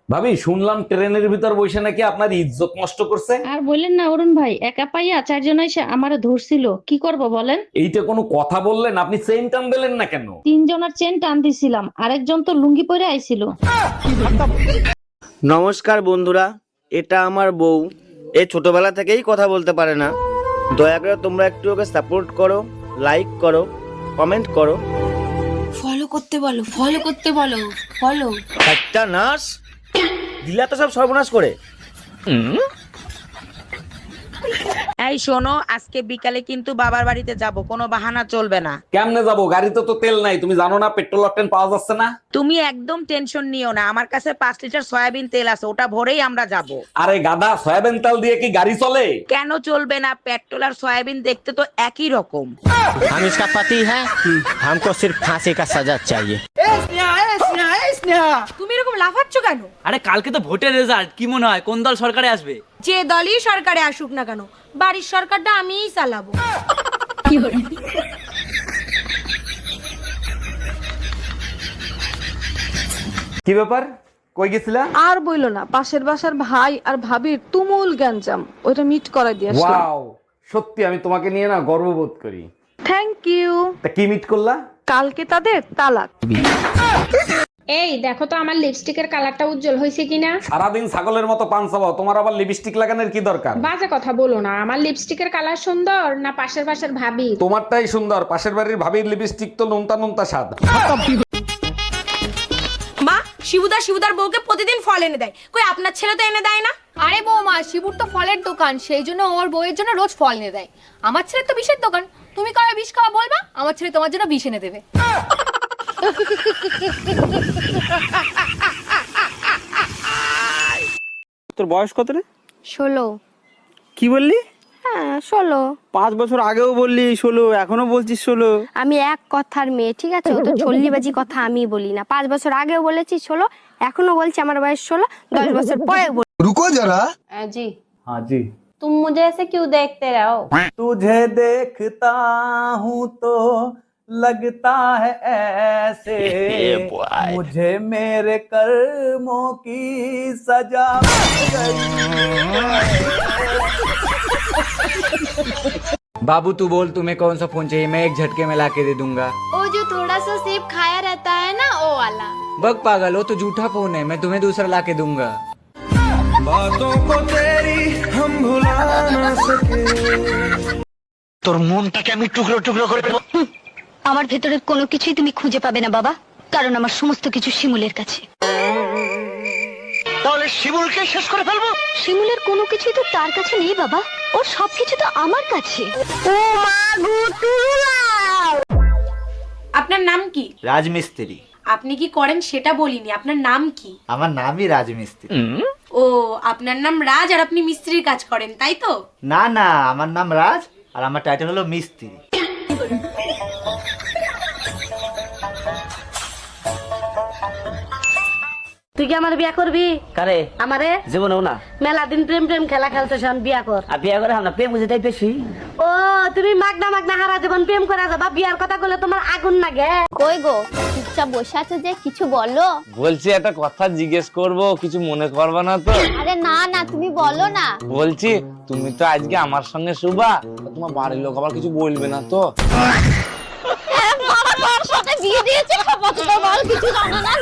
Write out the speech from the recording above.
ভাবি শুনলাম ট্রেনের ভিতর বসে নাকি আপনার ইজ্জত নষ্ট করছে। আর বললেন না অরুণ ভাই, একা পাইয়া চারজন এসে আমারে ধরছিল, কি করব বলেন? এইটা কোনো কথা বললেন? আপনি চেইন টান দিলেন না কেন? তিনজনের চেন টান দিছিলাম, আরেকজন তো লুঙ্গি পরে আইছিল। নমস্কার বন্ধুরা, এটা আমার বউ। এ ছোটবেলা থেকেই কথা বলতে পারে না। দয়া করে তোমরা একটু ওকে সাপোর্ট করো, লাইক করো, কমেন্ট করো। ফলো করতে বলো, ফলো করতে বলো, ফলো। একটা নাশ দিলা তো সব সর্বনাশ করে। এই শোনো, আজকে বিকালে কিন্তু বাবার বাড়িতে যাব, কোনো বাহানা চলবে না। কেমনে যাবো? গাড়িতে তো তেল নাই, তুমি জানো না পেট্রোল অকটেন পাওয়া যাচ্ছে না। তুমি একদম টেনশন নিও না, আমার কাছে 5 লিটার সয়াবিন তেল আছে, ওটা ভরেই আমরা যাব। আরে গাধা, সয়াবিন তেল দিয়ে কি গাড়ি চলে? কেন চলবে না? পেট্রোল আর সয়াবিন দেখতে তো একই রকম। हम इसका पति है, हमको सिर्फ फांसी का सजा चाहिए। তুমি এরকম লাফাচ্ছ কেন? আরে কালকে তো ভোটের রেজাল্ট, কি মনে হয় কোন দল সরকারে আসবে? যে দলই সরকারে আসুক না কেন, বাড়ির সরকারটা আমিই চালাবো। কি ব্যাপার, কই গেছিলা? আর বইলো না, পাশের বাসার ভাই আর ভাবির তুমুল গ্যাঞ্জাম, ওইটা মিট করাই দিয়ে আসলাম। ওয়াও, সত্যি আমি তোমাকে নিয়ে না গর্ববোধ করি। Thank you. তা কি মিট করলা? কালকে তাদের তালাক। এই দেখো তো আমার লিপস্টিকের কালারটা উজ্জ্বল হয়েছে কিনা। সারাদিন ছাগলের মতো পান চাবাও, তোমার আবার লিপস্টিক লাগানোর কি দরকার? বাজে কথা বলো না, আমার লিপস্টিকের কালার সুন্দর না পাশের বাসার ভাবি? তোমারটাই সুন্দর, পাশের বাড়ির ভাবির লিপস্টিক তো নুনতা নুনতা স্বাদ। মা, শিবুদার বউকে প্রতিদিন ফল এনে দেয়, কই আপনার ছেলে তো এনে দেয় না? আরে বৌমা, শিবুর তো ফলের দোকান, সেই জন্য ওর বউয়ের জন্য রোজ ফল এনে দেয়। আমার ছেলে তো বিষের দোকান, তুমি কবে বিষ খাওয়া বলবা, আমার ছেলে তোমার জন্য বিষ এনে দেবে। তোর বয়স কত রে? 16। কি বললি? হ্যাঁ 16। 5 বছর আগেও বললি 16, এখনো বলছিস 16। আমি এক কথার মেয়ে, ঠিক আছে? ও তো চল্লিবাজি কথা আমি বলি না। 5 বছর আগেও বলেছি 16, এখনো বলছি আমার বয়স 16, 10 বছর পরে বলছি। रुको जरा। जी, हाँ जी। तुम मुझे ऐसे क्यों देखते रहो? तुझे देखता हूँ तो लगता है ऐसे मुझे मेरे कर्मों की सजा बाबू तू बोल, तुम्हें कौन सा फोन चाहिए, मैं एक झटके में लाके दे दूंगा। वो जो थोड़ा सा सेब खाया रहता है ना, वो वाला। बग पागल हो तो झूठा फोन है, मैं तुम्हें दूसरा लाके दूंगा। তোর মনটাকে আমি টুকরো টুকরো করে দেব। আমার ভেতরের কোনো কিছুই তুমি খুঁজে পাবে না বাবা, কারণ আমার সমস্ত কিছু শিমুলের কাছে। তাহলে শিমুলকে শেষ করে ফেলবো। শিমুলের কোনো কিছুই তো তার কাছে নেই বাবা, ওর সবকিছু তো আমার কাছে। ও মা গো, আপনার নাম কি? রাজমিস্ত্রি। আপনি কি করেন সেটা বলিনি, আপনার নাম কি? আমার নামই রাজমিস্ত্রি। ও, আপনার নাম রাজ আর আপনি মিস্ত্রির কাজ করেন, তাই তো? না না, আমার নাম রাজ আর আমার টাইটেল হলো মিস্ত্রি। তুই কি আমার বিয়া করবি? কারে আমারে জীবনেও না। মেলা দিন প্রেম প্রেম খেলা খেলতেছ, বিয়া কর। আর বিয়ে করে আমরা প্রেম বুঝে তাই বেশি। ও, তুমি মাগনা মাগনা হারা জীবন প্রেম করে যাবা, বিয়ার কথা বলে তোমার আগুন লাগে। কই গো, চুপচাপ বসে আছো যে, কিছু বলো। বলছি একটা কথা জিজ্ঞেস করব, কিছু মনে করবে না তো? আরে না না, তুমি বলো না। বলছি তুমি তো আজকে আমার সঙ্গে শুবা, তোমার বাড়ির লোক আবার কিছু বলবে না তো? আমার বর সাথে বিয়ে দিয়েছে, খবর তো বল, কিছু জানো না।